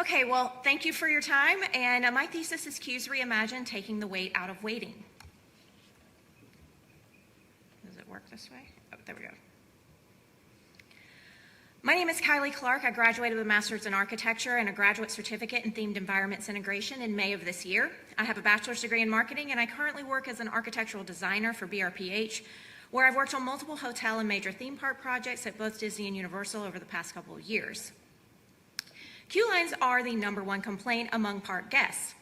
Okay, well, thank you for your time, and my thesis is Q's Reimagined, taking the weight out of waiting. Does it work this way? Oh, there we go. My name is Kylie Clark. I graduated with a master's in architecture and a graduate certificate in themed environments integration in May of this year. I have a bachelor's degree in marketing, and I currently work as an architectural designer for BRPH, where I've worked on multiple hotel and major theme park projects at both Disney and Universal over the past couple of years. Queue lines are the #1 complaint among park guests.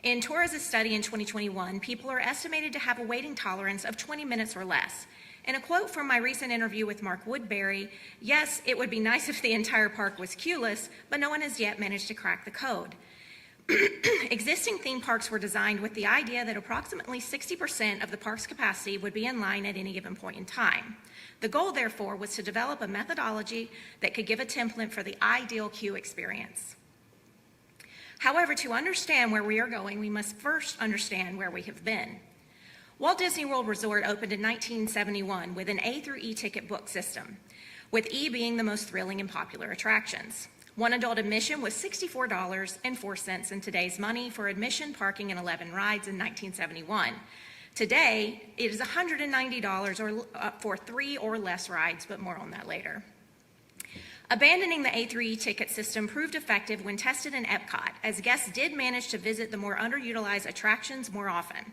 In Torres' study in 2021, people are estimated to have a waiting tolerance of 20 minutes or less. In a quote from my recent interview with Mark Woodbury, "Yes, it would be nice if the entire park was queueless, but no one has yet managed to crack the code." Existing theme parks were designed with the idea that approximately 60% of the park's capacity would be in line at any given point in time. The goal, therefore, was to develop a methodology that could give a template for the ideal queue experience. However, to understand where we are going, we must first understand where we have been. Walt Disney World Resort opened in 1971 with an A through E ticket book system, with E being the most thrilling and popular attractions. One adult admission was $64.04 in today's money for admission, parking, and 11 rides in 1971. Today, it is $190 for 3 or less rides, but more on that later. Abandoning the A through E ticket system proved effective when tested in Epcot, as guests did manage to visit the more underutilized attractions more often.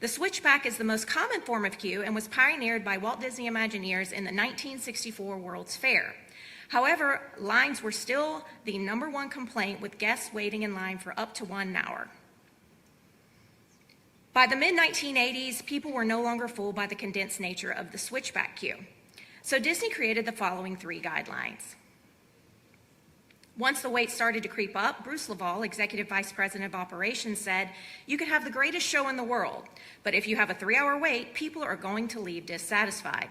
The switchback is the most common form of queue and was pioneered by Walt Disney Imagineers in the 1964 World's Fair. However, lines were still the #1 complaint, with guests waiting in line for up to 1 hour. By the mid-1980s, people were no longer fooled by the condensed nature of the switchback queue. So Disney created the following 3 guidelines. Once the wait started to creep up, Bruce Laval, Executive Vice President of Operations, said, "You could have the greatest show in the world, but if you have a 3-hour wait, people are going to leave dissatisfied."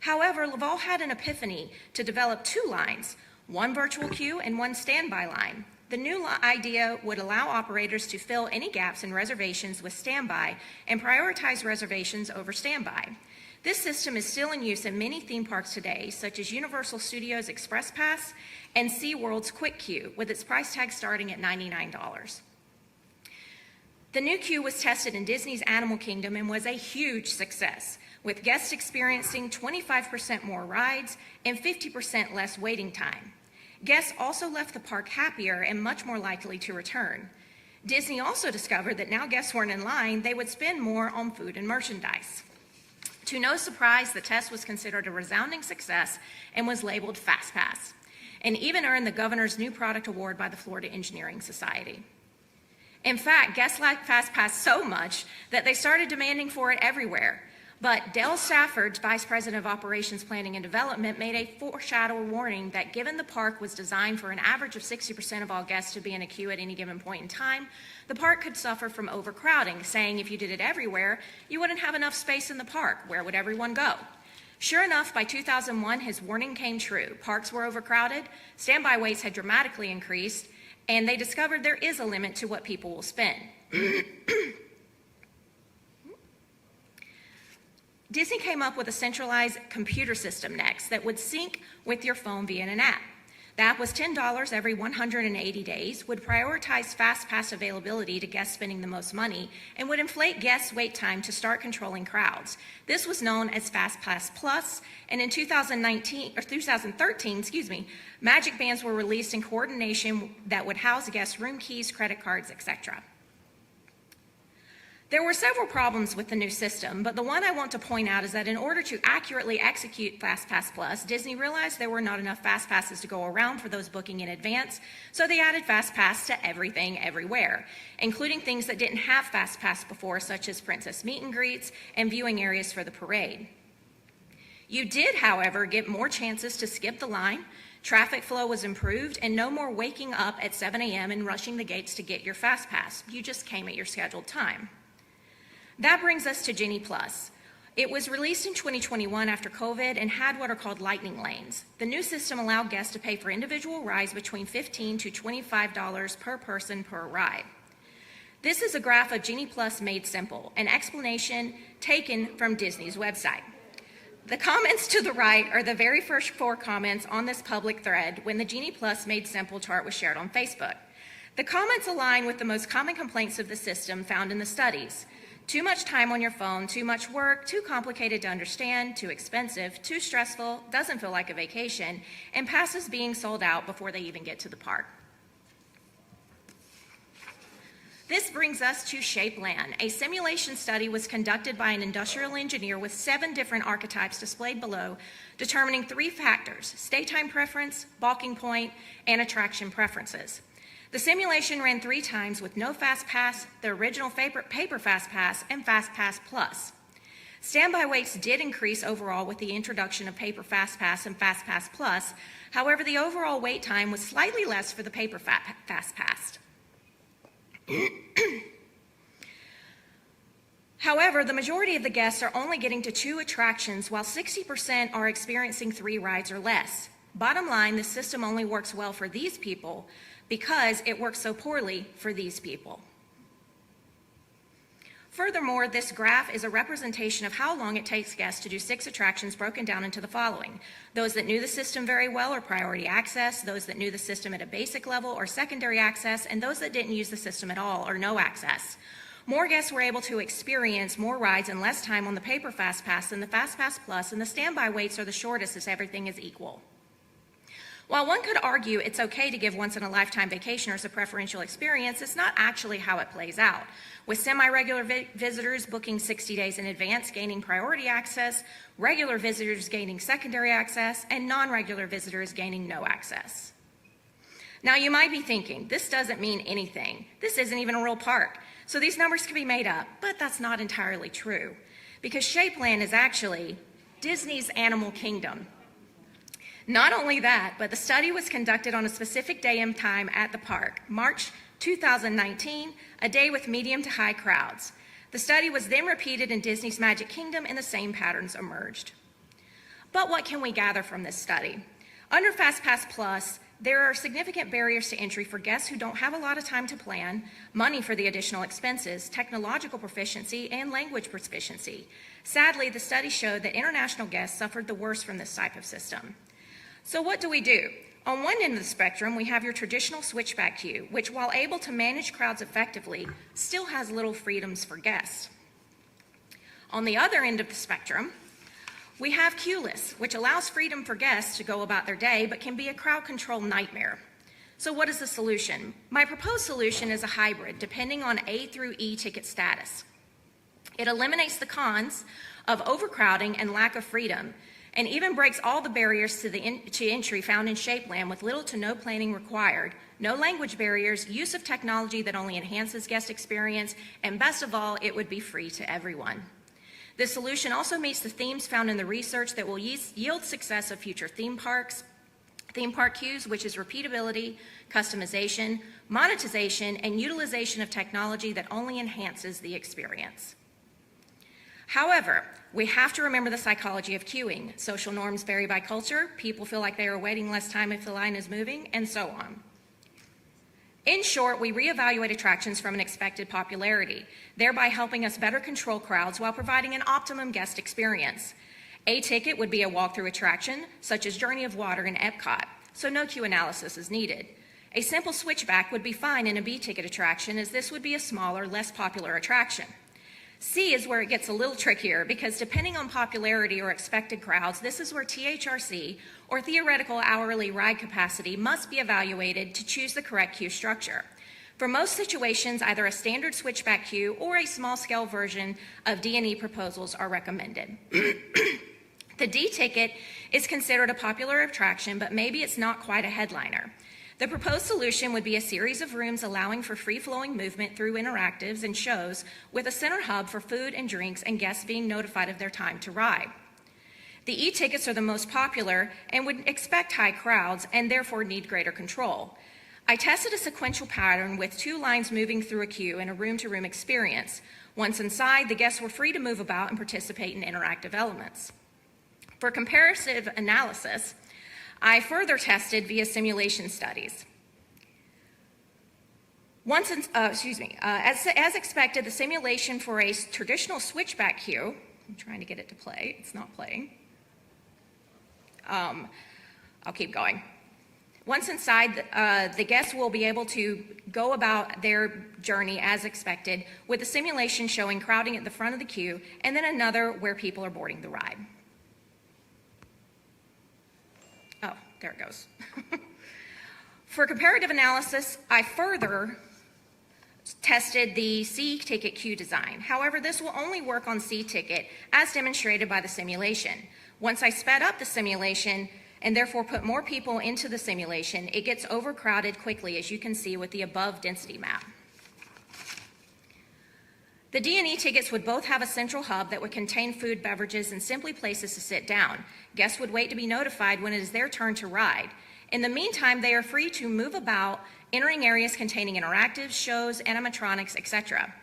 However, Laval had an epiphany to develop 2 lines, one virtual queue and one standby line. The new idea would allow operators to fill any gaps in reservations with standby and prioritize reservations over standby. This system is still in use in many theme parks today, such as Universal Studios Express Pass and SeaWorld's Quick Queue, with its price tag starting at $99. The new queue was tested in Disney's Animal Kingdom and was a huge success, with guests experiencing 25% more rides and 50% less waiting time. Guests also left the park happier and much more likely to return. Disney also discovered that now guests weren't in line, they would spend more on food and merchandise. To no surprise, the test was considered a resounding success and was labeled Fast Pass, and even earned the Governor's New Product Award by the Florida Engineering Society. In fact, guests liked Fast Pass so much that they started demanding for it everywhere. But Dale Stafford, Vice President of Operations Planning and Development, made a foreshadow warning that given the park was designed for an average of 60% of all guests to be in a queue at any given point in time, the park could suffer from overcrowding, saying if you did it everywhere, you wouldn't have enough space in the park. Where would everyone go? Sure enough, by 2001, his warning came true. Parks were overcrowded, standby waits had dramatically increased, and they discovered there is a limit to what people will spend. Disney came up with a centralized computer system next that would sync with your phone via an app. The app was $10 every 180 days, would prioritize Fast Pass availability to guests spending the most money, and would inflate guests' wait time to start controlling crowds. This was known as Fast Pass Plus, and in 2013, Magic Bands were released in coordination that would house guests' room keys, credit cards, etc. There were several problems with the new system, but the one I want to point out is that in order to accurately execute Fast Pass Plus, Disney realized there were not enough Fast Passes to go around for those booking in advance, so they added Fast Pass to everything, everywhere, including things that didn't have Fast Pass before, such as princess meet and greets and viewing areas for the parade. You did, however, get more chances to skip the line, traffic flow was improved, and no more waking up at 7 a.m. and rushing the gates to get your Fast Pass. You just came at your scheduled time. That brings us to Genie Plus. It was released in 2021 after COVID and had what are called lightning lanes. The new system allowed guests to pay for individual rides between $15 to $25 per person per ride. This is a graph of Genie Plus made simple, an explanation taken from Disney's website. The comments to the right are the very first 4 comments on this public thread when the Genie Plus Made Simple chart was shared on Facebook. The comments align with the most common complaints of the system found in the studies. Too much time on your phone, too much work, too complicated to understand, too expensive, too stressful, doesn't feel like a vacation, and passes being sold out before they even get to the park. This brings us to Shapeland. A simulation study was conducted by an industrial engineer with 7 different archetypes displayed below, determining 3 factors: stay time preference, balking point, and attraction preferences. The simulation ran 3 times with no Fast Pass, the original paper Fast Pass, and Fast Pass Plus. Standby waits did increase overall with the introduction of paper Fast Pass and Fast Pass Plus. However, the overall wait time was slightly less for the paper Fast Pass. However, the majority of the guests are only getting to 2 attractions, while 60% are experiencing 3 rides or less. Bottom line, the system only works well for these people because it works so poorly for these people. Furthermore, this graph is a representation of how long it takes guests to do 6 attractions broken down into the following: those that knew the system very well or priority access, those that knew the system at a basic level or secondary access, and those that didn't use the system at all or no access. More guests were able to experience more rides in less time on the paper Fast Pass than the Fast Pass Plus, and the standby waits are the shortest as everything is equal. While one could argue it's okay to give once-in-a-lifetime vacationers a preferential experience, it's not actually how it plays out, with semi-regular visitors booking 60 days in advance gaining priority access, regular visitors gaining secondary access, and non-regular visitors gaining no access. Now you might be thinking, this doesn't mean anything. This isn't even a real park, so these numbers can be made up, but that's not entirely true, because Shapeland is actually Disney's Animal Kingdom. Not only that, but the study was conducted on a specific day and time at the park, March 2019, a day with medium to high crowds. The study was then repeated in Disney's Magic Kingdom and the same patterns emerged. But what can we gather from this study? Under FastPass Plus, there are significant barriers to entry for guests who don't have a lot of time to plan, money for the additional expenses, technological proficiency, and language proficiency. Sadly, the study showed that international guests suffered the worst from this type of system. So what do we do? On one end of the spectrum, we have your traditional switchback queue, which, while able to manage crowds effectively, still has little freedoms for guests. On the other end of the spectrum, we have queueless, which allows freedom for guests to go about their day, but can be a crowd control nightmare. So what is the solution? My proposed solution is a hybrid, depending on A through E ticket status. It eliminates the cons of overcrowding and lack of freedom, and even breaks all the barriers to entry found in Shapeland with little to no planning required, no language barriers, use of technology that only enhances guest experience, and best of all, it would be free to everyone. This solution also meets the themes found in the research that will yield success of future theme park queues, which is repeatability, customization, monetization, and utilization of technology that only enhances the experience. However, we have to remember the psychology of queuing. Social norms vary by culture, people feel like they are waiting less time if the line is moving, and so on. In short, we reevaluate attractions from an expected popularity, thereby helping us better control crowds while providing an optimum guest experience. A ticket would be a walkthrough attraction, such as Journey of Water in Epcot, so no queue analysis is needed. A simple switchback would be fine in a B ticket attraction, as this would be a smaller, less popular attraction. C is where it gets a little trickier, because depending on popularity or expected crowds, this is where THRC, or theoretical hourly ride capacity, must be evaluated to choose the correct queue structure. For most situations, either a standard switchback queue or a small-scale version of D&E proposals are recommended. The D ticket is considered a popular attraction, but maybe it's not quite a headliner. The proposed solution would be a series of rooms allowing for free-flowing movement through interactives and shows, with a center hub for food and drinks and guests being notified of their time to ride. The E-tickets are the most popular and would expect high crowds and therefore need greater control. I tested a sequential pattern with 2 lines moving through a queue in a room-to-room experience. Once inside, the guests were free to move about and participate in interactive elements. For comparative analysis, I further tested via simulation studies. As expected, the simulation for a traditional switchback queue, I'm trying to get it to play, it's not playing. I'll keep going. Once inside, the guests will be able to go about their journey as expected, with the simulation showing crowding at the front of the queue, and then another where people are boarding the ride. Oh, there it goes. For comparative analysis, I further tested the C-ticket queue design. However, this will only work on C-ticket as demonstrated by the simulation. Once I sped up the simulation and therefore put more people into the simulation, it gets overcrowded quickly, as you can see with the above density map. The D&E tickets would both have a central hub that would contain food, beverages, and simply places to sit down. Guests would wait to be notified when it is their turn to ride. In the meantime, they are free to move about, entering areas containing interactives, shows, animatronics, etc.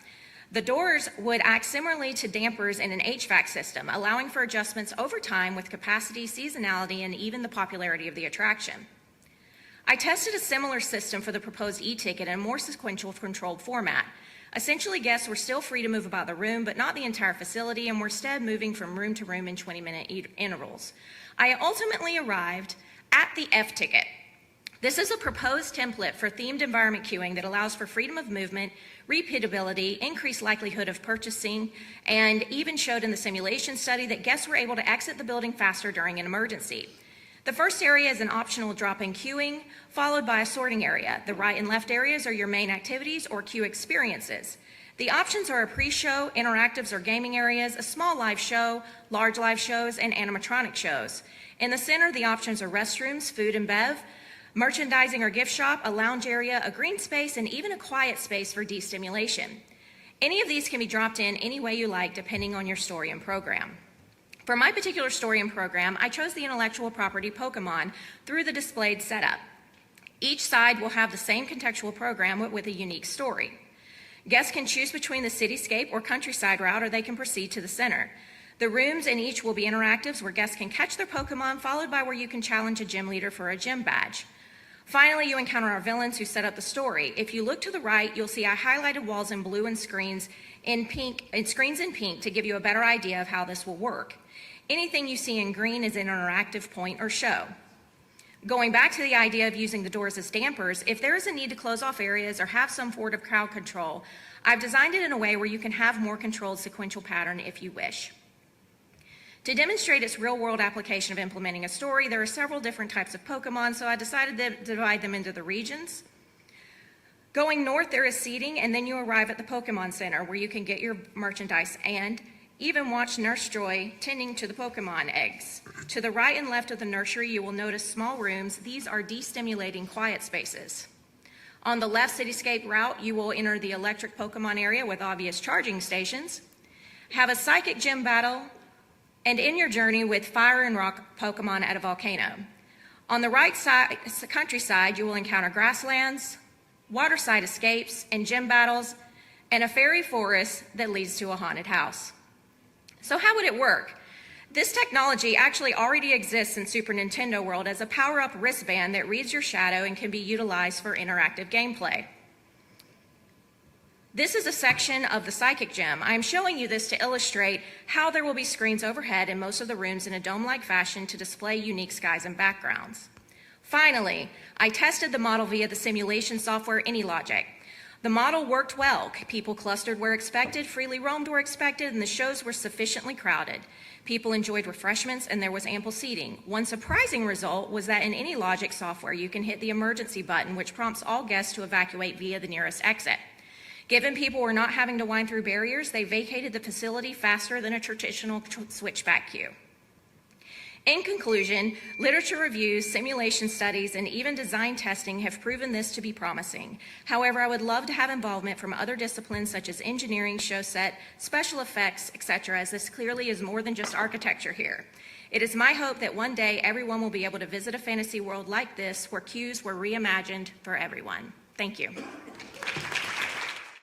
The doors would act similarly to dampers in an HVAC system, allowing for adjustments over time with capacity, seasonality, and even the popularity of the attraction. I tested a similar system for the proposed e-ticket in a more sequential controlled format. Essentially, guests were still free to move about the room, but not the entire facility, and were instead moving from room to room in 20-minute intervals. I ultimately arrived at the F-ticket. This is a proposed template for themed environment queuing that allows for freedom of movement, repeatability, increased likelihood of purchasing, and even showed in the simulation study that guests were able to exit the building faster during an emergency. The first area is an optional drop-in queuing, followed by a sorting area. The right and left areas are your main activities or queue experiences. The options are a pre-show, interactives or gaming areas, a small live show, large live shows, and animatronic shows. In the center, the options are restrooms, food and bev, merchandising or gift shop, a lounge area, a green space, and even a quiet space for destimulation. Any of these can be dropped in any way you like, depending on your story and program. For my particular story and program, I chose the intellectual property Pokemon through the displayed setup. Each side will have the same contextual program with a unique story. Guests can choose between the cityscape or countryside route, or they can proceed to the center. The rooms in each will be interactives where guests can catch their Pokemon, followed by where you can challenge a gym leader for a gym badge. Finally, you encounter our villains who set up the story. If you look to the right, you'll see I highlighted walls in blue and screens in pink to give you a better idea of how this will work. Anything you see in green is an interactive point or show. Going back to the idea of using the doors as dampers, if there is a need to close off areas or have some sort of crowd control, I've designed it in a way where you can have more controlled sequential pattern if you wish. To demonstrate its real-world application of implementing a story, there are several different types of Pokemon, so I decided to divide them into the regions. Going north, there is seating, and then you arrive at the Pokemon Center, where you can get your merchandise and even watch Nurse Joy tending to the Pokemon eggs. To the right and left of the nursery, you will notice small rooms. These are destimulating quiet spaces. On the left cityscape route, you will enter the electric Pokemon area with obvious charging stations, have a psychic gym battle, and end your journey with fire and rock Pokemon at a volcano. On the right side, countryside, you will encounter grasslands, waterside escapes, and gym battles, and a fairy forest that leads to a haunted house. So how would it work? This technology actually already exists in Super Nintendo World as a power-up wristband that reads your shadow and can be utilized for interactive gameplay. This is a section of the Psychic Gym. I am showing you this to illustrate how there will be screens overhead in most of the rooms in a dome-like fashion to display unique skies and backgrounds. Finally, I tested the model via the simulation software AnyLogic. The model worked well. People clustered where expected, freely roamed where expected, and the shows were sufficiently crowded. People enjoyed refreshments and there was ample seating. One surprising result was that in AnyLogic software, you can hit the emergency button, which prompts all guests to evacuate via the nearest exit. Given people were not having to wind through barriers, they vacated the facility faster than a traditional switchback queue. In conclusion, literature reviews, simulation studies, and even design testing have proven this to be promising. However, I would love to have involvement from other disciplines such as engineering, show set, special effects, etc., as this clearly is more than just architecture here. It is my hope that one day everyone will be able to visit a fantasy world like this where queues were reimagined for everyone. Thank you.